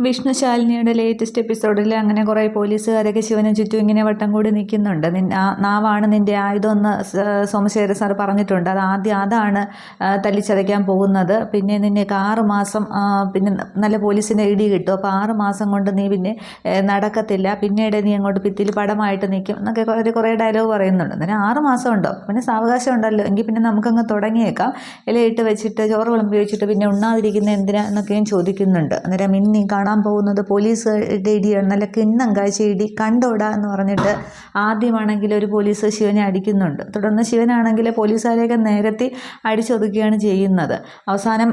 വിഷ്ണുശാലിനിയുടെ latest എപ്പിസോഡിൽ അങ്ങനെ കുറേ പോലീസുകാരൊക്കെ ശിവന് ചുറ്റും ഇങ്ങനെ വട്ടം കൂടി നിൽക്കുന്നുണ്ട്. നാവാണ് നിൻ്റെ ആയുധമെന്ന് സോമശേഖര സാർ പറഞ്ഞിട്ടുണ്ട്. അതാണ് തല്ലിച്ചതയ്ക്കാൻ പോകുന്നത്. പിന്നെ നിനക്ക് 6 മാസം പിന്നെ നല്ല പോലീസിൻ്റെ ഇടി കിട്ടും. അപ്പോൾ 6 മാസം കൊണ്ട് നീ പിന്നെ നടക്കത്തില്ല, പിന്നീട് നീ അങ്ങോട്ട് ഭിത്തിയിൽ പടമായിട്ട് നിൽക്കും എന്നൊക്കെ കുറേ ഡയലോഗ് പറയുന്നുണ്ട്. അതിന് 6 മാസം ഉണ്ടോ, പിന്നെ സാവകാശം ഉണ്ടല്ലോ, എങ്കിൽ പിന്നെ നമുക്കങ്ങ് തുടങ്ങിയേക്കാം. ഇലയിട്ട് വെച്ചിട്ട് ചോറ് വിളമ്പി വെച്ചിട്ട് പിന്നെ ഉണ്ണാതിരിക്കുന്ന എന്തിനാ എന്നൊക്കെയും ചോദിക്കുന്നുണ്ട്. അന്നേരം നീ കാണാൻ പോകുന്നത് പോലീസുടെ ഇടിയാണ്, നല്ല കിണ്ണം കാഴ്ച ഇടി, കണ്ടോടാ എന്ന് പറഞ്ഞിട്ട് ആദ്യമാണെങ്കിൽ ഒരു പോലീസ് ശിവനെ അടിക്കുന്നുണ്ട്. തുടർന്ന് ശിവനാണെങ്കിൽ പോലീസുകാരെയൊക്കെ നേരത്തെ അടിച്ചൊതുക്കുകയാണ് ചെയ്യുന്നത്. അവസാനം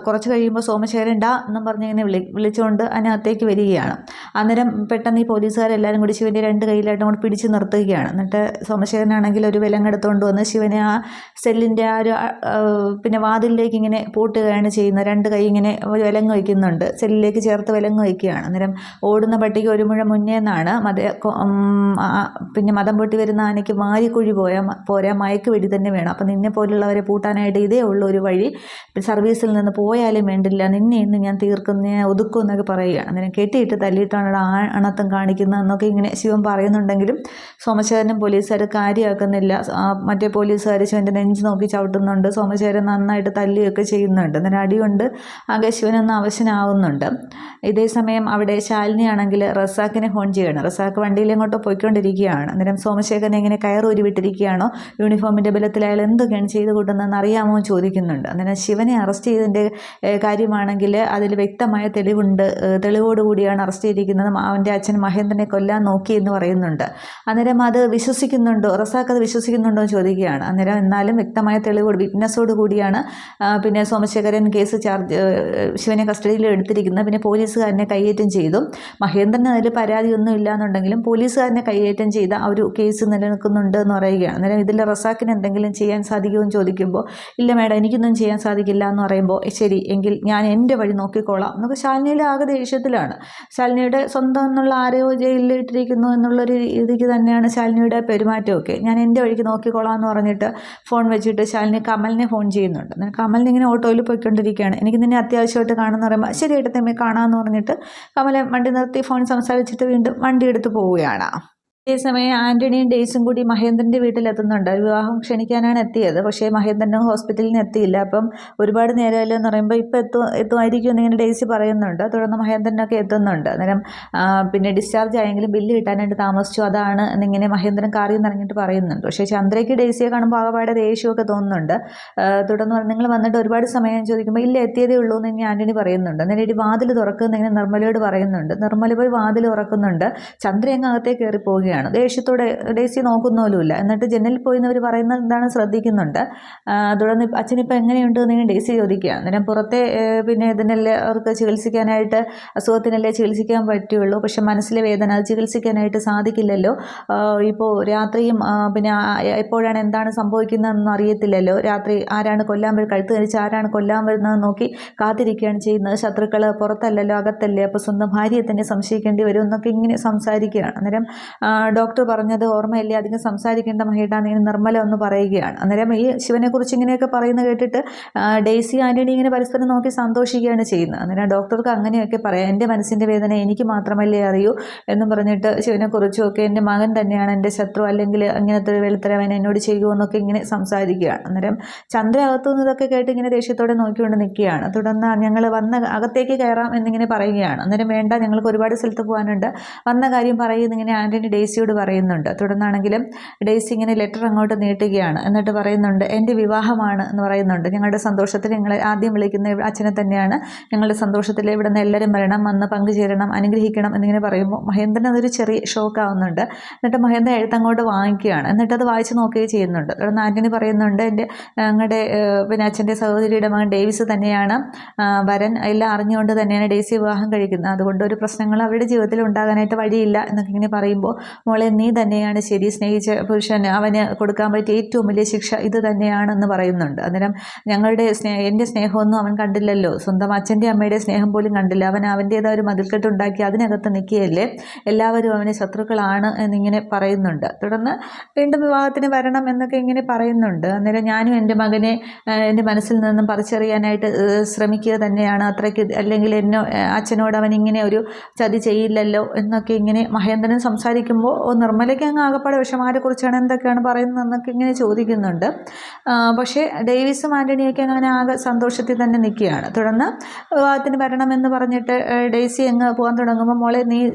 കുറച്ച് കഴിയുമ്പോൾ സോമശേഖരൻ ഡാ എന്നും പറഞ്ഞ് ഇങ്ങനെ വിളിച്ചുകൊണ്ട് അതിനകത്തേക്ക് വരികയാണ്. അന്നേരം പെട്ടെന്ന് ഈ പോലീസുകാരെല്ലാവരും കൂടി ശിവൻ്റെ 2 കൈയിലായിട്ടും കൂടി പിടിച്ച് നിർത്തുകയാണ്. എന്നിട്ട് സോമശേഖരനാണെങ്കിൽ ഒരു വിലങ്ങെടുത്തുകൊണ്ട് വന്ന് ശിവനെ ആ സെല്ലിൻ്റെ ആ ഒരു പിന്നെ വാതിലിലേക്ക് ഇങ്ങനെ പൂട്ടുകയാണ് ചെയ്യുന്നത്. 2 കൈ ഇങ്ങനെ വിലങ്ങ് വയ്ക്കുന്നുണ്ട്, സെല്ലിലേക്ക് ചേർത്ത് വിലങ്ങ് വയ്ക്കുകയാണ്. അന്നേരം ഓടുന്ന പട്ടിക്ക് ഒരു മുഴ മുന്നേ എന്നാണ് പിന്നെ മതം പൊട്ടി വരുന്ന ആനയ്ക്ക് മാരിക്കുഴി പോരാ, മയക്ക് വെടി തന്നെ വേണം. അപ്പം നിന്നെ പോലുള്ളവരെ പൂട്ടാനായിട്ട് ഇതേ ഉള്ളൂ ഒരു വഴി, സർവീസിൽ നിന്ന് പോയാലും വേണ്ടില്ല, നിന്നെ ഇന്ന് ഞാൻ ഒതുക്കും എന്നൊക്കെ പറയുകയാണ്. അന്നേരം കെട്ടിയിട്ട് തല്ലിയിട്ടാണ് അണത്തം കാണിക്കുന്നതെന്നൊക്കെ ഇങ്ങനെ ശിവൻ പറയുന്നുണ്ടെങ്കിലും സോമശേഖരനും പോലീസുകാർ കാര്യമാക്കുന്നില്ല. മറ്റേ പോലീസുകാർ ശിവൻ്റെ നെഞ്ച് നോക്കി ചവിട്ടുന്നുണ്ട്, സോമശേഖരൻ നന്നായിട്ട് തല്ലിയൊക്കെ ചെയ്യുന്നുണ്ട്. അന്നേരം അടികൊണ്ട് ആകെ ശിവനൊന്ന് അവശനാവുന്നുണ്ട്. ഇതേ സമയം അവിടെ ശാലിനിയാണെങ്കിൽ റസാക്കിനെ ഫോൺ ചെയ്യണം. റസാക്ക് വണ്ടിയിലെങ്ങോട്ടോ പോയിക്കൊണ്ടിരിക്കുകയാണ്. അന്നേരം സോമശേഖരനെ ഇങ്ങനെ കയറൂരി വിട്ടിരിക്കുകയാണോ, യൂണിഫോമിൻ്റെ ബലത്തിൽ അയാൾ എന്തൊക്കെയാണ് ചെയ്തു കൂട്ടുന്നതെന്ന് അറിയാമോ എന്ന് ചോദിക്കുന്നുണ്ട്. അന്നേരം ശിവനെ അറസ്റ്റ് ചെയ്തതിൻ്റെ കാര്യമാണെങ്കിൽ അതിൽ വ്യക്തമായ തെളിവോടുകൂടിയാണ് അറസ്റ്റ് ചെയ്തിരിക്കുന്നത്. അവൻ്റെ അച്ഛൻ മഹേന്ദ്രനെ കൊല്ലാൻ നോക്കി എന്ന് പറയുന്നുണ്ട്. അന്നേരം അത് വിശ്വസിക്കുന്നുണ്ടോ, റസാക്ക് അത് വിശ്വസിക്കുന്നുണ്ടോ എന്ന് ചോദിക്കുകയാണ്. അന്നേരം എന്നാലും വ്യക്തമായ തെളിവോട് വിറ്റ്നസ്സോട് കൂടിയാണ് പിന്നെ സോമശേഖരൻ കേസ് ശിവനെ കസ്റ്റഡിയിൽ എടുത്തിരിക്കുന്നത്. പിന്നെ പോലീസുകാരനെ കയ്യേറ്റം ചെയ്തു. മഹേന്ദ്രന് അതിൽ പരാതിയൊന്നും ഇല്ലാന്നുണ്ടെങ്കിലും പോലീസുകാരനെ കയ്യേറ്റം ചെയ്ത ആ ഒരു കേസ് നിലനിൽക്കുന്നുണ്ട് എന്ന് പറയുകയാണ്. അന്നേരം ഇതിൽ റസാക്കിന് എന്തെങ്കിലും ചെയ്യാൻ സാധിക്കുമോ എന്ന് ചോദിക്കുമ്പോൾ ഇല്ല മേഡം, എനിക്കൊന്നും ചെയ്യാൻ സാധിക്കില്ല എന്ന് പറയുമ്പോൾ ശരി എങ്കിൽ ഞാൻ എൻ്റെ വഴി നോക്കിക്കോളാം എന്നൊക്കെ ശാലിനിയുടെ ആകെ ദേഷ്യത്തിലാണ്. ശാലിനിയുടെ സ്വന്തം എന്നുള്ള ആരെയോ ജയിലിൽ ഇട്ടിരിക്കുന്നു എന്നുള്ളൊരു രീതിക്ക് തന്നെയാണ് ശാലിനിയുടെ പെരുമാറ്റമൊക്കെ. ഞാൻ എൻ്റെ വഴിക്ക് നോക്കിക്കോളാം എന്ന് പറഞ്ഞിട്ട് ഫോൺ വെച്ചിട്ട് ശാലിനി കമലിനെ ഫോൺ ചെയ്യുന്നുണ്ട്. അങ്ങനെ കമലിന് ഇങ്ങനെ ഓട്ടോയിൽ പോയിക്കൊണ്ടിരിക്കുകയാണ്. എനിക്ക് നിന്നെ അത്യാവശ്യമായിട്ട് കാണുമെന്ന് പറയുമ്പോൾ ശരി ഏട്ടത്തമ്മേ കാണാമെന്ന് പറഞ്ഞിട്ട് കമല വണ്ടി നിർത്തി ഫോൺ സംസാരിച്ചിട്ട് വീണ്ടും വണ്ടി എടുത്ത് പോവുകയാണ്. അതേസമയം ആൻ്റണിയും ഡേയ്സും കൂടി മഹേന്ദ്രൻ്റെ വീട്ടിലെത്തുന്നുണ്ട്. വിവാഹം ക്ഷണിക്കാനാണ് എത്തിയത്, പക്ഷേ മഹേന്ദ്രനും ഹോസ്പിറ്റലിൽ നിന്ന് എത്തിയില്ല. അപ്പം ഒരുപാട് നേരമല്ലോ എന്ന് പറയുമ്പോൾ ഇപ്പോൾ എത്തുമായിരിക്കും എന്നിങ്ങനെ ഡേയ്സി പറയുന്നുണ്ട്. തുടർന്ന് മഹേന്ദ്രനൊക്കെ എത്തുന്നുണ്ട്. അന്നേരം പിന്നെ ഡിസ്ചാർജ് ആയെങ്കിലും ബില്ല് കിട്ടാനായിട്ട് താമസിച്ചു, അതാണ് എന്നിങ്ങനെ മഹേന്ദ്രൻ കാറിൽ നിന്ന് ഇറങ്ങിയിട്ട് പറയുന്നുണ്ട്. പക്ഷേ ചന്ദ്രയ്ക്ക് ഡേയ്സിയെ കാണുമ്പോൾ ആകെപ്പാടെ ദേഷ്യമൊക്കെ തോന്നുന്നുണ്ട്. തുടർന്ന് നിങ്ങൾ വന്നിട്ട് ഒരുപാട് സമയം ചോദിക്കുമ്പോൾ ഇല്ല എത്തിയതേ ഉള്ളൂ എന്ന് ഇങ്ങനെ ആൻ്റണി പറയുന്നുണ്ട്. അന്നേരം ഇടി വാതിൽ തുറക്കുന്ന ഇങ്ങനെ നിർമ്മലയോട് പറയുന്നുണ്ട്. നിർമ്മല പോയി വാതിൽ തുറക്കുന്നുണ്ട്. ചന്ദ്ര അങ്ങ് അകത്തേക്ക് കയറി പോവുകയാണ്. ദേഷ്യത്തോടെ ഡേയ്സി നോക്കുന്നപോലുമില്ല. എന്നിട്ട് ജനലിൽ പോയി എന്നവർ പറയുന്നത് എന്താണ് ശ്രദ്ധിക്കുന്നുണ്ട്. തുടർന്ന് അച്ഛനിപ്പോൾ എങ്ങനെയുണ്ട് എന്ന് ഡേയ്സി ചോദിക്കുകയാണ്. അന്നേരം പുറത്തെ പിന്നെ ഇതിനല്ലേ അവർക്ക് ചികിത്സിക്കാനായിട്ട്, അസുഖത്തിനല്ലേ ചികിത്സിക്കാൻ പറ്റുള്ളൂ, പക്ഷെ മനസ്സിലെ വേദന അത് ചികിത്സിക്കാനായിട്ട് സാധിക്കില്ലല്ലോ. ഇപ്പോൾ രാത്രിയും പിന്നെ എപ്പോഴാണ് എന്താണ് സംഭവിക്കുന്നതെന്നൊന്നും അറിയത്തില്ലല്ലോ. രാത്രി ആരാണ് കൊല്ലാൻ കഴുത്ത് കരിച്ച് ആരാണ് കൊല്ലാൻ വരുന്നതെന്ന് നോക്കി കാത്തിരിക്കുകയാണ് ചെയ്യുന്നത്. ശത്രുക്കൾ പുറത്തല്ലല്ലോ അകത്തല്ലേ, അപ്പോൾ സ്വന്തം ഭാര്യയെ തന്നെ സംശയിക്കേണ്ടി വരും എന്നൊക്കെ ഇങ്ങനെ സംസാരിക്കുകയാണ്. അന്നേരം ഡോക്ടർ പറഞ്ഞത് ഓർമ്മയില്ലേ, അധികം സംസാരിക്കേണ്ട മഹേട്ട എന്ന് നിർമ്മല ഒന്ന് പറയുകയാണ്. അന്നേരം ഈ ശിവനെക്കുറിച്ച് ഇങ്ങനെയൊക്കെ പറയുന്നത് കേട്ടിട്ട് ഡേയ്സി ആൻ്റണി ഇങ്ങനെ പരസ്പരം നോക്കി സന്തോഷിക്കുകയാണ് ചെയ്യുന്നത്. അന്നേരം ഡോക്ടർക്ക് അങ്ങനെയൊക്കെ പറയാം, എൻ്റെ മനസ്സിൻ്റെ വേദന എനിക്ക് മാത്രമല്ലേ അറിയൂ എന്നും പറഞ്ഞിട്ട് ശിവനെക്കുറിച്ചുമൊക്കെ എൻ്റെ മകൻ തന്നെയാണ് എൻ്റെ ശത്രു, അല്ലെങ്കിൽ ഇങ്ങനത്തെ ഒരു വെളുത്തരവൻ എന്നോട് ചെയ്യുമെന്നൊക്കെ ഇങ്ങനെ സംസാരിക്കുകയാണ്. അന്നേരം ചന്ദ്ര അകത്തുനിന്ന് ഇതൊക്കെ കേട്ട് ഇങ്ങനെ ദേഷ്യത്തോടെ നോക്കിക്കൊണ്ട് നിൽക്കുകയാണ്. തുടർന്ന് ഞങ്ങൾ അകത്തേക്ക് കയറാം എന്നിങ്ങനെ പറയുകയാണ്. അന്നേരം വേണ്ട, ഞങ്ങൾക്ക് ഒരുപാട് സ്ഥലത്ത് പോകാനുണ്ട്, വന്ന കാര്യം പറയുന്നിങ്ങനെ ആൻ്റണി ഡേയ്സിയോട് പറയുന്നുണ്ട്. തുടർന്നാണെങ്കിലും ഡേയ്സി ഇങ്ങനെ ലെറ്റർ അങ്ങോട്ട് നീട്ടുകയാണ്. എന്നിട്ട് പറയുന്നുണ്ട് എൻ്റെ വിവാഹമാണ് എന്ന് പറയുന്നുണ്ട്. ഞങ്ങളുടെ സന്തോഷത്തിൽ ഞങ്ങളെ ആദ്യം വിളിക്കുന്ന അച്ഛനെ തന്നെയാണ്, ഞങ്ങളുടെ സന്തോഷത്തിൽ ഇവിടെ നിന്ന് എല്ലാവരും വരണം, വന്ന് പങ്കുചേരണം, അനുഗ്രഹിക്കണം എന്നിങ്ങനെ പറയുമ്പോൾ മഹേന്ദ്രൻ അതൊരു ചെറിയ ഷോക്ക് ആവുന്നുണ്ട്. എന്നിട്ട് മഹേന്ദ്രൻ എഴുത്തങ്ങോട്ട് വാങ്ങിക്കുകയാണ്. എന്നിട്ട് അത് വായിച്ച് നോക്കുകയും ചെയ്യുന്നുണ്ട്. തുടർന്ന് ആൻ്റണി പറയുന്നുണ്ട് ഞങ്ങളുടെ പിന്നെ അച്ഛൻ്റെ സഹോദരിയുടെ മകൻ ഡേവിസ് തന്നെയാണ് വരൻ, എല്ലാം അറിഞ്ഞുകൊണ്ട് തന്നെയാണ് ഡേയ്സി വിവാഹം കഴിക്കുന്നത്, അതുകൊണ്ട് ഒരു പ്രശ്നങ്ങൾ അവരുടെ ജീവിതത്തിൽ ഉണ്ടാകാനായിട്ട് വഴിയില്ല എന്നൊക്കെ ഇങ്ങനെ പറയുമ്പോൾ മോളെ നീ തന്നെയാണ് ശരി, സ്നേഹിച്ച പുരുഷൻ അവന് കൊടുക്കാൻ പറ്റിയ ഏറ്റവും വലിയ ശിക്ഷ ഇത് തന്നെയാണെന്ന് പറയുന്നുണ്ട്. അന്നേരം എൻ്റെ സ്നേഹമൊന്നും അവൻ കണ്ടില്ലല്ലോ, സ്വന്തം അച്ഛൻ്റെ അമ്മയുടെ സ്നേഹം പോലും കണ്ടില്ല, അവൻ അവൻ്റേതായ ഒരു മതിൽക്കെട്ടുണ്ടാക്കി അതിനകത്ത് നിൽക്കുകയല്ലേ, എല്ലാവരും അവന് ശത്രുക്കളാണ് എന്നിങ്ങനെ പറയുന്നുണ്ട്. തുടർന്ന് വീണ്ടും വിവാഹത്തിന് വരണം എന്നൊക്കെ ഇങ്ങനെ പറയുന്നുണ്ട്. അന്നേരം ഞാനും എൻ്റെ മകനെ എൻ്റെ മനസ്സിൽ നിന്നും പറിച്ചറിയാനായിട്ട് ശ്രമിക്കുക തന്നെയാണ്, അത്രയ്ക്ക് അല്ലെങ്കിൽ അച്ഛനോട് അവൻ ഇങ്ങനെ ഒരു ചതി ചെയ്യില്ലല്ലോ എന്നൊക്കെ ഇങ്ങനെ മഹേന്ദ്രൻ സംസാരിക്കുമ്പോൾ നിർമ്മലയ്ക്ക് അങ്ങ് ആകപ്പാടെ വിഷമം, ആരെക്കുറിച്ചാണ് എന്തൊക്കെയാണ് പറയുന്നതെന്നൊക്കെ ഇങ്ങനെ ചോദിക്കുന്നുണ്ട്. പക്ഷേ ഡേവിസും ആൻ്റണിയൊക്കെ അങ്ങനെ ആകെ സന്തോഷത്തിൽ തന്നെ നിൽക്കുകയാണ്. തുടർന്ന് വിവാഹത്തിന് വരണമെന്ന് പറഞ്ഞിട്ട് ഡെയ്സി അങ്ങ് പോകാൻ തുടങ്ങുമ്പോൾ മോളെ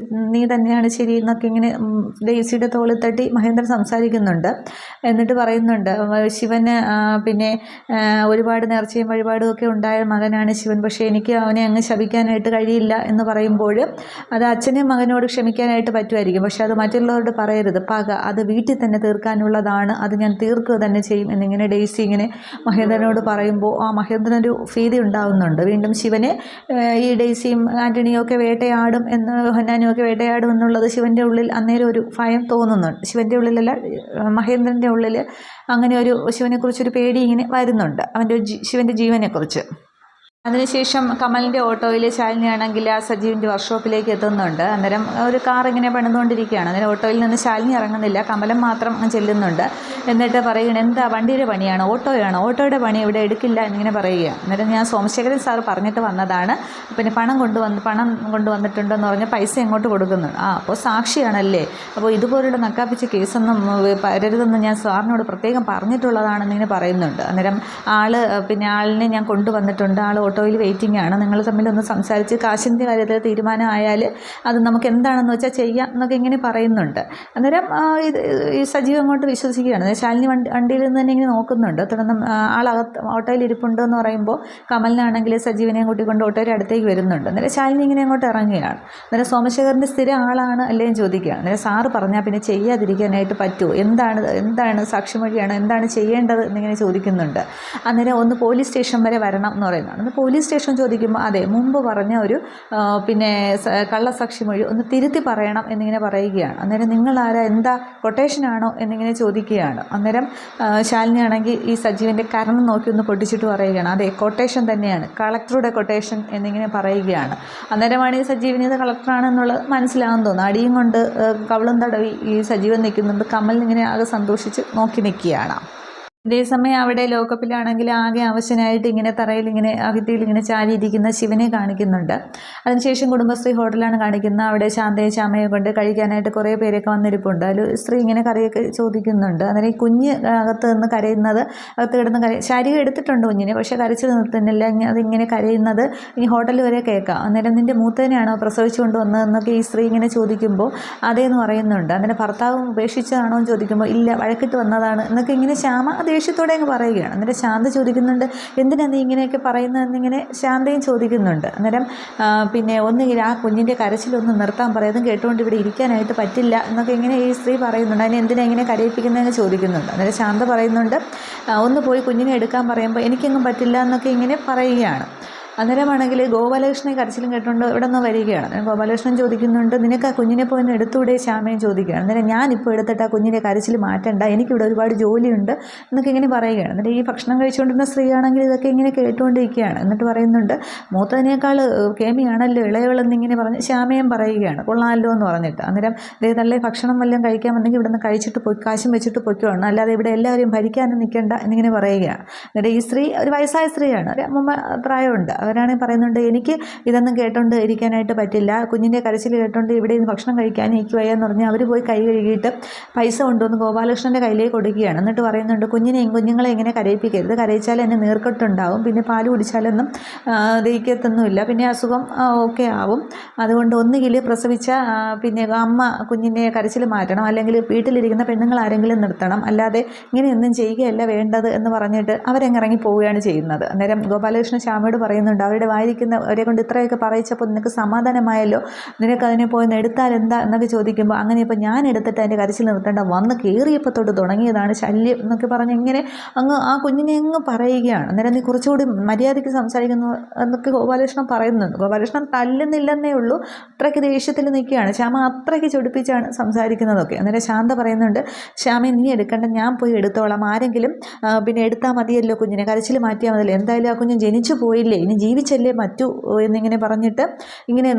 നീ തന്നെയാണ് ശരി എന്നൊക്കെ ഇങ്ങനെ ഡെയ്സിയുടെ തോളിൽ തട്ടി മഹേന്ദ്രൻ സംസാരിക്കുന്നുണ്ട്. എന്നിട്ട് പറയുന്നുണ്ട്, ശിവന് പിന്നെ ഒരുപാട് നേർച്ചയും വഴിപാടും ഒക്കെ ഉണ്ടായ മകനാണ് ശിവൻ, പക്ഷേ എനിക്ക് അവനെ അങ്ങ് ശപിക്കാനായിട്ട് കഴിയില്ല എന്ന് പറയുമ്പോൾ അത് അച്ഛനും മകനോട് ക്ഷമിക്കാനായിട്ട് പറ്റുമായിരിക്കും, പക്ഷെ അത് മറ്റുള്ളവരോട് പറയരുത്, പക അത് വീട്ടിൽ തന്നെ തീർക്കാനുള്ളതാണ്, അത് ഞാൻ തീർക്കുക തന്നെ ചെയ്യും എന്നിങ്ങനെ ഡെയ്സി ഇങ്ങനെ മഹേന്ദ്രനോട് പറയുമ്പോൾ ആ മഹേന്ദ്രനൊരു ഭീതി ഉണ്ടാകുന്നുണ്ട്. വീണ്ടും ശിവനെ ഈ ഡെയ്സിയും ആൻ്റണിയും ഒക്കെ വേട്ടയാടും ഹന്നാനും ഒക്കെ വേട്ടയാടും എന്നുള്ളത് ശിവൻ്റെ ഉള്ളിൽ അന്നേരം ഒരു ഭയം തോന്നുന്നുണ്ട്. ശിവൻ്റെ ഉള്ളിലല്ല, മഹേന്ദ്രൻ്റെ ഉള്ളിൽ അങ്ങനെ ഒരു ശിവനെക്കുറിച്ചൊരു പേടി ഇങ്ങനെ വരുന്നുണ്ട്, ശിവൻ്റെ ജീവനെക്കുറിച്ച്. അതിനുശേഷം കമലിൻ്റെ ഓട്ടോയിൽ ശാലിനിയാണെങ്കിൽ ആ സജീവിൻ്റെ വർക്ക്ഷോപ്പിലേക്ക് എത്തുന്നുണ്ട്. അന്നേരം ഒരു കാർ ഇങ്ങനെ പണിതുകൊണ്ടിരിക്കുകയാണ്. അന്നേരം ഓട്ടോയിൽ നിന്ന് ശാലിനി ഇറങ്ങുന്നില്ല, കമലം മാത്രം ചെല്ലുന്നുണ്ട്. എന്നിട്ട് പറയുകയാണ്, എന്താ വണ്ടിയുടെ പണിയാണ്, ഓട്ടോയാണ്, ഓട്ടോയുടെ പണി ഇവിടെ എടുക്കില്ല എന്നിങ്ങനെ പറയുകയാണ്. അന്നേരം ഞാൻ സോമശേഖരൻ സാർ പറഞ്ഞിട്ട് വന്നതാണ്, പിന്നെ പണം കൊണ്ടുവന്നിട്ടുണ്ടെന്ന് പറഞ്ഞ് പൈസ എങ്ങോട്ട് കൊടുക്കുന്നുണ്ട്. അപ്പോൾ സാക്ഷിയാണല്ലേ, അപ്പോൾ ഇതുപോലുള്ള നക്കാപ്പിച്ച കേസൊന്നും വരരുതെന്ന് ഞാൻ സാറിനോട് പ്രത്യേകം പറഞ്ഞിട്ടുള്ളതാണെന്നിങ്ങനെ പറയുന്നുണ്ട്. അന്നേരം ആളിനെ ഞാൻ കൊണ്ടുവന്നിട്ടുണ്ട്, ആൾ ഓട്ടോയിൽ വെയിറ്റിംഗ് ആണ്, നിങ്ങൾ തമ്മിലൊന്ന് സംസാരിച്ച് കാശിൻ്റെ കാര്യത്തിൽ തീരുമാനമായാൽ അത് നമുക്ക് എന്താണെന്ന് വെച്ചാൽ ചെയ്യാം എന്നൊക്കെ ഇങ്ങനെ പറയുന്നുണ്ട്. അന്നേരം ഈ സജീവ് അങ്ങോട്ട് വിശ്വസിക്കുകയാണ്. ശാലിനി വണ്ടിയിൽ നിന്ന് തന്നെ ഇങ്ങനെ നോക്കുന്നുണ്ട്. തുടർന്ന് ആളകത്ത് ഓട്ടോയിൽ ഇരിപ്പുണ്ട് എന്ന് പറയുമ്പോൾ കമലിനാണെങ്കിൽ സജീവിനെയും കൂട്ടിക്കൊണ്ട് ഓട്ടോയുടെ അടുത്തേക്ക് വരുന്നുണ്ട്. അന്നേരം ശാലിനി ഇങ്ങനെ അങ്ങോട്ട് ഇറങ്ങുകയാണ്. അന്നേരം സോമശേഖരൻ്റെ സ്ഥിരം ആളാണ് അല്ലേയും ചോദിക്കുകയാണ്. അന്നേരം സാറ് പറഞ്ഞാൽ പിന്നെ ചെയ്യാതിരിക്കാനായിട്ട് പറ്റുമോ, എന്താണ് സാക്ഷിമൊഴിയാണ്, എന്താണ് ചെയ്യേണ്ടത് എന്നിങ്ങനെ ചോദിക്കുന്നുണ്ട്. അന്നേരം ഒന്ന് പോലീസ് സ്റ്റേഷൻ വരെ വരണം എന്ന് പറയുന്നത്. പോലീസ് സ്റ്റേഷൻ ചോദിക്കുമ്പോൾ അതെ, മുമ്പ് പറഞ്ഞ ഒരു പിന്നെ കള്ളസാക്ഷിമൊഴി ഒന്ന് തിരുത്തി പറയണം എന്നിങ്ങനെ പറയുകയാണ്. അന്നേരം നിങ്ങളാരാ, എന്താ കൊട്ടേഷനാണോ എന്നിങ്ങനെ ചോദിക്കുകയാണ്. അന്നേരം ശാലിനിയാണെങ്കിൽ ഈ സജീവൻ്റെ കരണം നോക്കി ഒന്ന് പൊട്ടിച്ചിട്ട് പറയുകയാണ്, അതെ കൊട്ടേഷൻ തന്നെയാണ്, കളക്ടറുടെ കൊട്ടേഷൻ എന്നിങ്ങനെ പറയുകയാണ്. അന്നേരമാണ് ഈ സജീവന് ഇത് കളക്ടറാണെന്നുള്ളത് മനസ്സിലാകാൻ തോന്നുന്നു. അടിയും കൊണ്ട് കവളും തടവി ഈ സജീവൻ നിൽക്കുന്നുണ്ട്. കമലിനിങ്ങനെ ആകെ സന്തോഷിച്ച് നോക്കി നിൽക്കുകയാണ്. അതേസമയം അവിടെ ലോക്കപ്പിലാണെങ്കിൽ ആകെ അവശനായിട്ട് ഇങ്ങനെ തറയിൽ ഇങ്ങനെ അഭിത്തിയിൽ ഇങ്ങനെ ചാരിയിരിക്കുന്ന ശിവനെ കാണിക്കുന്നുണ്ട്. അതിനുശേഷം കുടുംബശ്രീ ഹോട്ടലാണ് കാണിക്കുന്നത്. അവിടെ ശാന്തയും ശ്യാമയും കൊണ്ട് കഴിക്കാനായിട്ട് കുറേ പേരൊക്കെ വന്നിരിപ്പുണ്ട്. അതിൽ സ്ത്രീ ഇങ്ങനെ കറിയൊക്കെ ചോദിക്കുന്നുണ്ട്. അന്നേരം ഈ കുഞ്ഞ് അകത്ത് നിന്ന് കരയുന്നത്, അകത്ത് കിടന്ന് ശരീരം എടുത്തിട്ടുണ്ട് കുഞ്ഞിനെ, പക്ഷേ കരച്ചിൽ നിർത്തുന്നില്ല. അതിങ്ങനെ കരയുന്നത് ഈ ഹോട്ടൽ വരെ കേൾക്കാം. അന്നേരം നിൻ്റെ മൂത്തതിനെയാണോ പ്രസവിച്ചു കൊണ്ടുവന്നതെന്നൊക്കെ ഈ സ്ത്രീ ഇങ്ങനെ ചോദിക്കുമ്പോൾ അതേന്ന് പറയുന്നുണ്ട്. അന്നേരം ഭർത്താവ് ഉപേക്ഷിച്ചതാണോ എന്ന് ചോദിക്കുമ്പോൾ ഇല്ല, വഴക്കിട്ട് വന്നതാണ് എന്നൊക്കെ ഇങ്ങനെ ശ്യാമ ദേഷ്യത്തോടെ അങ്ങ് പറയുകയാണ്. അന്നേരം ശാന്ത ചോദിക്കുന്നുണ്ട്, എന്തിനാണ് നീ ഇങ്ങനെയൊക്കെ പറയുന്നതെന്നിങ്ങനെ ശാന്തയും ചോദിക്കുന്നുണ്ട്. അന്നേരം പിന്നെ ഒന്നുകിൽ ആ കുഞ്ഞിൻ്റെ കരച്ചിലൊന്ന് നിർത്താൻ പറയും, കേട്ടുകൊണ്ട് ഇവിടെ ഇരിക്കാനായിട്ട് പറ്റില്ല എന്നൊക്കെ ഇങ്ങനെ ഈ സ്ത്രീ പറയുന്നുണ്ട്. അതിനെ എന്തിനാ ഇങ്ങനെ കരയിപ്പിക്കുന്നതെന്ന് ചോദിക്കുന്നുണ്ട്. അന്നേരം ശാന്ത പറയുന്നുണ്ട്, ഒന്ന് പോയി കുഞ്ഞിനെ എടുക്കാൻ പറയുമ്പോൾ എനിക്കെങ്ങും പറ്റില്ല എന്നൊക്കെ ഇങ്ങനെ പറയുകയാണ്. അന്നേരമാണെങ്കിൽ ഗോപാലകൃഷ്ണനെ കരച്ചിലും കേട്ടുകൊണ്ട് ഇവിടെ നിന്ന് വരികയാണ്. അന്നേരം ഗോപാലകൃഷ്ണൻ ചോദിക്കുന്നുണ്ട്, നിനക്ക് ആ കുഞ്ഞിനെ പോയി ഒന്ന് എടുത്തുകൂടെ ശ്യാമയും ചോദിക്കുകയാണ്. അന്നേരം ഞാനിപ്പോൾ എടുത്തിട്ട് ആ കുഞ്ഞിനെ കരച്ചിൽ മാറ്റണ്ട, എനിക്കിവിടെ ഒരുപാട് ജോലിയുണ്ട് എന്നൊക്കെ ഇങ്ങനെ പറയുകയാണ്. എന്നിട്ട് ഈ ഭക്ഷണം കഴിച്ചുകൊണ്ടിരുന്ന സ്ത്രീയാണെങ്കിൽ ഇതൊക്കെ ഇങ്ങനെ കേട്ടുകൊണ്ടിരിക്കുകയാണ്. എന്നിട്ട് പറയുന്നുണ്ട്, മൂത്തതിനേക്കാൾ കേമിയാണല്ലോ ഇളയവളെന്നിങ്ങനെ പറഞ്ഞ് ശ്യാമയും പറയുകയാണ്, കൊള്ളാമല്ലോ എന്ന് പറഞ്ഞിട്ട്. അന്നേരം നല്ല ഭക്ഷണം വല്ലതും കഴിക്കാൻ വന്നെങ്കിൽ ഇവിടെ നിന്ന് കഴിച്ചിട്ട് കാശും വെച്ചിട്ട് പൊയ്ക്കോണം, അല്ലാതെ ഇവിടെ എല്ലാവരെയും ഭരിക്കാനും നിൽക്കേണ്ട എന്നിങ്ങനെ പറയുകയാണ്. എന്നിട്ട് ഈ സ്ത്രീ ഒരു വയസ്സായ സ്ത്രീയാണ്, ഒരു അമ്മൂമ്മ പ്രായമുണ്ട്. അവരാണെങ്കിൽ പറയുന്നുണ്ട്, എനിക്ക് ഇതൊന്നും കേട്ടോണ്ട് ഇരിക്കാനായിട്ട് പറ്റില്ല, കുഞ്ഞിൻ്റെ കരച്ചിൽ കേട്ടോണ്ട് ഇവിടെ നിന്ന് ഭക്ഷണം കഴിക്കാൻ എനിക്ക് വയ്യെന്ന് പറഞ്ഞ് അവർ പോയി കൈ കഴുകിയിട്ട് പൈസ കൊണ്ടുവന്ന് ഗോപാലകൃഷ്ണൻ്റെ കയ്യിലേക്ക് കൊടുക്കുകയാണ്. എന്നിട്ട് പറയുന്നുണ്ട്, കുഞ്ഞുങ്ങളെ ഇങ്ങനെ കരയിപ്പിക്കരുത്, കരയിച്ചാൽ എന്നെ നീർക്കെട്ടുണ്ടാവും, പിന്നെ പാല് കുടിച്ചാലൊന്നും ദഹിക്കത്തൊന്നുമില്ല, പിന്നെ അസുഖം ഒക്കെ ആവും. അതുകൊണ്ട് ഒന്നുകിൽ പ്രസവിച്ച പിന്നെ അമ്മ കുഞ്ഞിൻ്റെ കരച്ചിൽ മാറ്റണം, അല്ലെങ്കിൽ വീട്ടിലിരിക്കുന്ന പെണ്ണുങ്ങൾ ആരെങ്കിലും നിർത്തണം, അല്ലാതെ ഇങ്ങനെയൊന്നും ചെയ്യുകയല്ല വേണ്ടത് എന്ന് പറഞ്ഞിട്ട് അവരെങ്ങിറങ്ങി പോവുകയാണ് ചെയ്യുന്നത്. അന്നേരം ഗോപാലകൃഷ്ണൻ ശ്യാമയോട് പറയുന്നുണ്ട്, പറയുന്നുണ്ട്, അവരുടെ വായിരിക്കുന്നവരെ കൊണ്ട് ഇത്രയൊക്കെ പറയിച്ചപ്പോൾ നിനക്ക് സമാധാനമായല്ലോ, നിനക്ക് അതിനെ പോയി എടുത്താൽ എന്താ എന്നൊക്കെ ചോദിക്കുമ്പോൾ, അങ്ങനെ ഇപ്പോൾ ഞാൻ എടുത്തിട്ട് അതിൻ്റെ കരച്ചിൽ നിർത്തേണ്ട, വന്ന് കയറിയപ്പോൾ തൊട്ട് തുടങ്ങിയതാണ് ശല്യം എന്നൊക്കെ പറഞ്ഞ് ഇങ്ങനെ അങ്ങ് ആ കുഞ്ഞിനെ അങ്ങ് പറയുകയാണ്. അന്നേരം നീ കുറച്ചുകൂടി മര്യാദയ്ക്ക് സംസാരിക്കുന്നു എന്നൊക്കെ ഗോപാലകൃഷ്ണൻ പറയുന്നുണ്ട്. ഗോപാലകൃഷ്ണൻ തല്ലുന്നില്ലെന്നേ ഉള്ളൂ, അത്രയ്ക്ക് ദേഷ്യത്തിൽ നിൽക്കുകയാണ്. ശ്യാമ അത്രയ്ക്ക് ചൊടിപ്പിച്ചാണ് സംസാരിക്കുന്നതൊക്കെ. അന്നേരം ശാന്ത പറയുന്നുണ്ട്, ശ്യാമേ നീ എടുക്കണ്ട, ഞാൻ പോയി എടുത്തോളാം, ആരെങ്കിലും പിന്നെ എടുത്താൽ മതിയല്ലോ, കുഞ്ഞിനെ കരച്ചിൽ മാറ്റിയാൽ മതിയല്ലോ, എന്തായാലും ആ കുഞ്ഞ് ജനിച്ചു പോയില്ലേ, ഇനി ജീവിച്ചല്ലേ പറ്റൂ എന്നിങ്ങനെ പറഞ്ഞിട്ട് ഇങ്ങനെ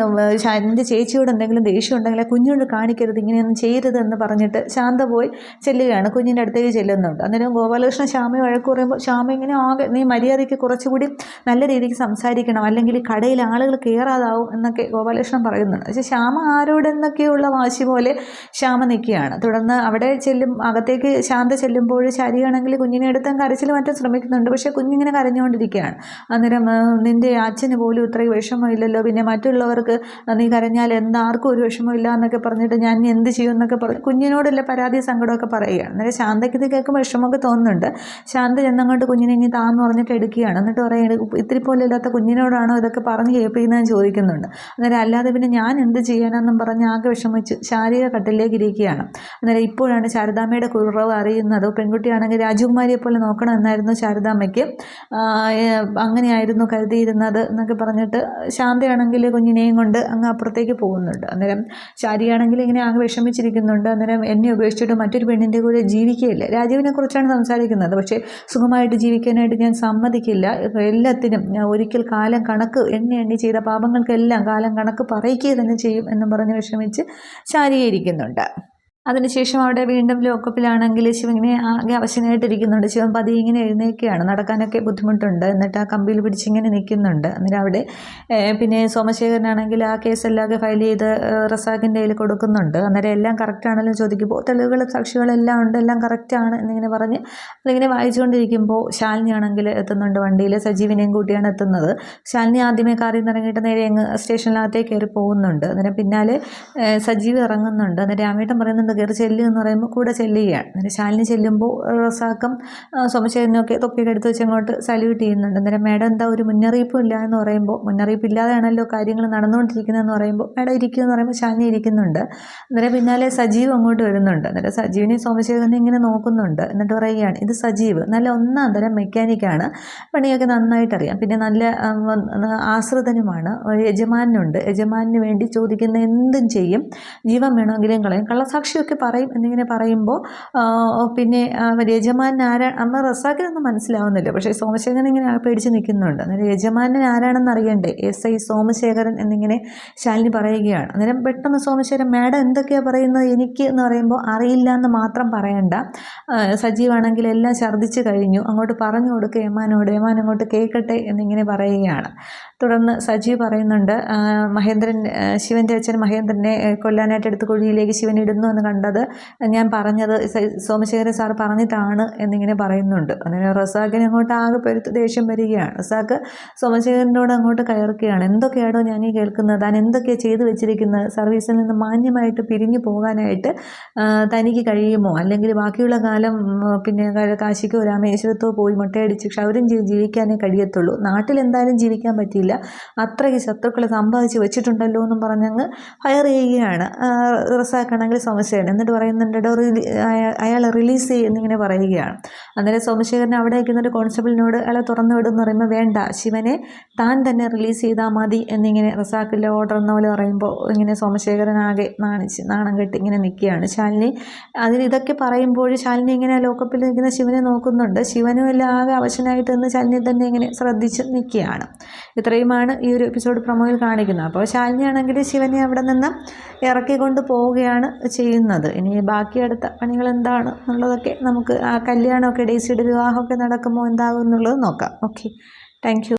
എൻ്റെ ചേച്ചിയോട് എന്തെങ്കിലും ദേഷ്യം ഉണ്ടെങ്കിൽ ആ കുഞ്ഞിനോട് കാണിക്കരുത്, ഇങ്ങനെയൊന്നും ചെയ്യരുത് എന്ന് പറഞ്ഞിട്ട് ശാന്ത പോയി ചെല്ലുകയാണ്, കുഞ്ഞിൻ്റെ അടുത്തേക്ക് ചെല്ലുന്നുണ്ട്. അന്നേരം ഗോപാലകൃഷ്ണൻ ശ്യാമയെ വഴക്ക് പറയുമ്പോൾ ശ്യാമ ഇങ്ങനെ ആകെ, നീ മര്യാദയ്ക്ക് കുറച്ചുകൂടി നല്ല രീതിക്ക് സംസാരിക്കണം, അല്ലെങ്കിൽ കടയിൽ ആളുകൾ കയറാതാവും എന്നൊക്കെ ഗോപാലകൃഷ്ണൻ പറയുന്നുണ്ട്. പക്ഷേ ശ്യാമ ആരോടെന്നൊക്കെയുള്ള വാശി പോലെ ശ്യാമ നിൽക്കുകയാണ്. തുടർന്ന് അവിടെ അകത്തേക്ക് ശാന്ത ചെല്ലുമ്പോൾ ശരിയാണെങ്കിൽ കുഞ്ഞിനെ എടുത്താൽ കരച്ചിൽ മാറ്റാൻ ശ്രമിക്കുന്നുണ്ട്. പക്ഷേ കുഞ്ഞിങ്ങനെ കരഞ്ഞുകൊണ്ടിരിക്കുകയാണ്. അന്നേരം നിൻ്റെ അച്ഛന് പോലും ഇത്രയും വിഷമമില്ലല്ലോ, പിന്നെ മറ്റുള്ളവർക്ക് നീ കരഞ്ഞാൽ എന്താർക്കും ഒരു വിഷമമില്ല എന്നൊക്കെ പറഞ്ഞിട്ട് ഞാൻ എന്ത് ചെയ്യും എന്നൊക്കെ പറഞ്ഞ് കുഞ്ഞിനോടുള്ള പരാതി സങ്കടമൊക്കെ പറയുകയാണ്. അന്നേരം ശാന്തയ്ക്ക് ഇത് കേൾക്കുമ്പോൾ വിഷമമൊക്കെ തോന്നുന്നുണ്ട്. ശാന്ത ചെന്നങ്ങോട്ട് കുഞ്ഞിനെ ഇനി താന്ന് പറഞ്ഞിട്ട് എടുക്കുകയാണ്. എന്നിട്ട് പറയുന്നത്, ഇത്തിരി പോലും ഇല്ലാത്ത കുഞ്ഞിനോടാണോ ഇതൊക്കെ പറഞ്ഞ് കേൾപ്പിക്കുന്നതെന്ന് ചോദിക്കുന്നുണ്ട്. അന്നേരം അല്ലാതെ പിന്നെ ഞാൻ എന്ത് ചെയ്യാനെന്നും പറഞ്ഞ് ആകെ വിഷമിച്ച് ശാരീരിക കട്ടിലേക്ക് ഇരിക്കുകയാണ്. അന്നേരം ഇപ്പോഴാണ് ശാരദാമ്മയുടെ കുറവ് അറിയുന്നത്. പെൺകുട്ടിയാണെങ്കിൽ രാജകുമാരിയെ പോലെ നോക്കണം എന്നായിരുന്നു ശാരദാമ്മയ്ക്ക്, അങ്ങനെയായിരുന്നു കരുതിയിരുന്നത് എന്നൊക്കെ പറഞ്ഞിട്ട് ശാന്തയാണെങ്കിൽ കുഞ്ഞിനെയും കൊണ്ട് അങ്ങ് അപ്പുറത്തേക്ക് പോകുന്നുണ്ട്. അന്നേരം ശാരിയാണെങ്കിൽ ഇങ്ങനെ ആകെ വിഷമിച്ചിരിക്കുന്നുണ്ട്. അന്നേരം എന്നെ ഉപേക്ഷിച്ചിട്ട് മറ്റൊരു പെണ്ണിൻ്റെ കൂടെ ജീവിക്കുകയില്ല, രാജീവിനെ കുറിച്ചാണ് സംസാരിക്കുന്നത്, പക്ഷേ സുഖമായിട്ട് ജീവിക്കാനായിട്ട് ഞാൻ സമ്മതിക്കില്ല, എല്ലാത്തിനും ഒരിക്കൽ കാലം കണക്ക് എണ്ണി ചെയ്ത പാപങ്ങൾക്കെല്ലാം കാലം കണക്ക് പറയിക്കുക തന്നെ ചെയ്യും എന്നും പറഞ്ഞ് വിഷമിച്ച് ശാരീകരിക്കുന്നുണ്ട്. അതിനുശേഷം അവിടെ വീണ്ടും ലോക്കപ്പിലാണെങ്കിൽ ശിവൻ ഇങ്ങനെ ആകെ അവശനായിട്ടിരിക്കുന്നുണ്ട്. ശിവൻ പതിയെ ഇങ്ങനെ എഴുന്നേൽക്കുകയാണ്, നടക്കാനൊക്കെ ബുദ്ധിമുട്ടുണ്ട്, എന്നിട്ട് ആ കമ്പിയിൽ പിടിച്ചിങ്ങനെ നിൽക്കുന്നുണ്ട്. അന്നേരം അവിടെ പിന്നെ സോമശേഖരനാണെങ്കിൽ ആ കേസെല്ലാം ഫയൽ ചെയ്ത് റസാഖിൻ്റെ കയ്യിൽ കൊടുക്കുന്നുണ്ട്. അന്നേരം എല്ലാം കറക്റ്റാണല്ലോ ചോദിക്കുമ്പോൾ തെളിവുകൾ സാക്ഷികളെല്ലാം ഉണ്ട്, എല്ലാം കറക്റ്റാണ് എന്നിങ്ങനെ പറഞ്ഞ് അതിങ്ങനെ വായിച്ചുകൊണ്ടിരിക്കുമ്പോൾ ശാലിനി ആണെങ്കിൽ എത്തുന്നുണ്ട് വണ്ടിയിൽ, സജീവിനെയും കൂട്ടിയാണ് എത്തുന്നത്. ശാലിനി ആദ്യമേ കാറിൽ നിന്ന് ഇറങ്ങിയിട്ട് നേരെ അങ്ങ് സ്റ്റേഷനിനകത്തേക്ക് കയറി പോകുന്നുണ്ട്. അന്നേരം പിന്നാലെ സജീവ് ഇറങ്ങുന്നുണ്ട്. അന്നേരം രാമേട്ടൻ പറയുന്നുണ്ട് കയറി ചെല്ലുക എന്ന് പറയുമ്പോൾ കൂടെ ചെല്ലുകയാണ്. അന്നേരം ശാലിനി ചെല്ലുമ്പോൾ റസാഖും സോമശേഖരനൊക്കെ തൊപ്പിയൊക്കെ എടുത്ത് വെച്ച് അങ്ങോട്ട് സല്യൂട്ട് ചെയ്യുന്നുണ്ട്. അന്നേരം മേഡം എന്താ ഒരു മുന്നറിയിപ്പും ഇല്ല എന്ന് പറയുമ്പോൾ, മുന്നറിയിപ്പില്ലാതെയാണല്ലോ കാര്യങ്ങൾ നടന്നുകൊണ്ടിരിക്കുന്നതെന്ന് പറയുമ്പോൾ മേഡം ഇരിക്കുക എന്ന് പറയുമ്പോൾ ശാലിനി ഇരിക്കുന്നുണ്ട്. അന്നേരം പിന്നാലെ സജീവ് അങ്ങോട്ട് വരുന്നുണ്ട്. അന്നേരം സജീവിനെ സോമശേഖരനെ ഇങ്ങനെ നോക്കുന്നുണ്ട്. എന്നിട്ട് പറയുകയാണ്, ഇത് സജീവ് നല്ല ഒന്നാം തരം മെക്കാനിക്കാണ്, പണിയൊക്കെ നന്നായിട്ടറിയാം, പിന്നെ നല്ല ആശ്രിതനുമാണ്, ഒരു യജമാനുണ്ട്, യജമാനു വേണ്ടി ചോദിക്കുന്ന എന്തും ചെയ്യും, ജീവൻ വേണമെങ്കിലും കളയും, കള്ളസാക്ഷിയൊക്കെ പറയും എന്നിങ്ങനെ പറയുമ്പോൾ പിന്നെ യജമാനൻ അമ്മ റസാഖിനൊന്നും മനസ്സിലാവുന്നില്ല. പക്ഷേ സോമശേഖരൻ ഇങ്ങനെ പേടിച്ച് നിൽക്കുന്നുണ്ട്. അന്നേരം യജമാനൻ ആരാണെന്ന് അറിയണ്ടേ, SI സോമശേഖരൻ എന്നിങ്ങനെ ശാലിനി പറയുകയാണ്. അന്നേരം പെട്ടെന്ന് സോമശേഖരൻ, മാഡം എന്തൊക്കെയാണ് പറയുന്നത് എനിക്ക് എന്ന് പറയുമ്പോൾ, അറിയില്ല എന്ന് മാത്രം പറയണ്ട, സജീവാണെങ്കിൽ എല്ലാം ഛർദ്ദിച്ച് കഴിഞ്ഞു, അങ്ങോട്ട് പറഞ്ഞു കൊടുക്കുക ഏമാനോട്, ഏമാൻ അങ്ങോട്ട് കേൾക്കട്ടെ എന്നിങ്ങനെ പറയുകയാണ്. തുടർന്ന് സജീവ് പറയുന്നുണ്ട്, മഹേന്ദ്രൻ ശിവൻ്റെ അച്ഛൻ മഹേന്ദ്രനെ കൊല്ലാനായിട്ട് എടുത്ത് കുഴിയിലേക്ക് ശിവൻ ഇടുന്നു എന്ന് കണ്ടത് ഞാൻ പറഞ്ഞത് സോമശേഖരൻ സാർ പറഞ്ഞിട്ടാണ് എന്നിങ്ങനെ പറയുന്നുണ്ട്. അങ്ങനെ റസാഖിന് അങ്ങോട്ട് ആകെ പെരുത്ത് ദേഷ്യം വരികയാണ്. റസാഖ് സോമശേഖരനോട് അങ്ങോട്ട് കയറുകയാണ്, എന്തൊക്കെയാണോ ഞാൻ ഈ കേൾക്കുന്നത്, താൻ എന്തൊക്കെയാണ് ചെയ്തു വെച്ചിരിക്കുന്നത്, സർവീസിൽ നിന്ന് മാന്യമായിട്ട് പിരിഞ്ഞു പോകാനായിട്ട് തനിക്ക് കഴിയുമോ, അല്ലെങ്കിൽ ബാക്കിയുള്ള കാലം പിന്നെ കാശിക്കോ രാമേശ്വരത്തോ പോയി മുട്ടയടിച്ച് ക്ഷൗരം ചെയ്ത് ജീവിക്കാനേ കഴിയത്തുള്ളൂ, നാട്ടിൽ എന്തായാലും ജീവിക്കാൻ പറ്റില്ല, അത്രയ്ക്ക് ശത്രുക്കളെ സമ്പാദിച്ച് വെച്ചിട്ടുണ്ടല്ലോ എന്നും പറഞ്ഞങ്ങ് ഫയർ ചെയ്യുകയാണ് റസാഖാണെങ്കിൽ സോമശേഖരൻ. എന്നിട്ട് പറയുന്നുണ്ട്, അയാളെ റിലീസ് ചെയ്യുന്നിങ്ങനെ പറയുകയാണ്. അന്നേരം സോമശേഖരൻ അവിടെ വയ്ക്കുന്നൊരു കോൺസ്റ്റബിളിനോട് അയാളെ തുറന്നു വിടുമെന്ന് പറയുമ്പോൾ, വേണ്ട, ശിവനെ താൻ തന്നെ റിലീസ് ചെയ്താൽ മതി എന്നിങ്ങനെ റസാഖിൻ്റെ ഓർഡർ എന്ന പോലെ പറയുമ്പോൾ ഇങ്ങനെ സോമശേഖരനാകെ നാണം കെട്ടി ഇങ്ങനെ നിൽക്കുകയാണ്. ശാലിനി ഇതൊക്കെ പറയുമ്പോൾ ശാലിനി ഇങ്ങനെ ലോക്കപ്പിൽ നിൽക്കുന്ന ശിവനെ നോക്കുന്നുണ്ട്. ശിവനും എല്ലാം ആകെ അവശനായിട്ട് നിന്ന് ശാലിനി തന്നെ ഇങ്ങനെ ശ്രദ്ധിച്ച് നിൽക്കുകയാണ്. ഇത്രയുമാണ് ഈ ഒരു എപ്പിസോഡ് പ്രൊമോയിൽ കാണിക്കുന്നത്. അപ്പോൾ ശാലിനിയാണെങ്കിൽ ശിവനെ അവിടെ നിന്ന് ഇറക്കിക്കൊണ്ട് പോവുകയാണ് ചെയ്യുന്നത്. ഇനി ബാക്കി അടുത്ത പണികൾ എന്താണ് എന്നുള്ളതൊക്കെ നമുക്ക് ആ കല്യാണമൊക്കെ ഡേസിയുടെ വിവാഹമൊക്കെ നടക്കുമ്പോൾ എന്താകും എന്നുള്ളത് നോക്കാം. Okay, thank you.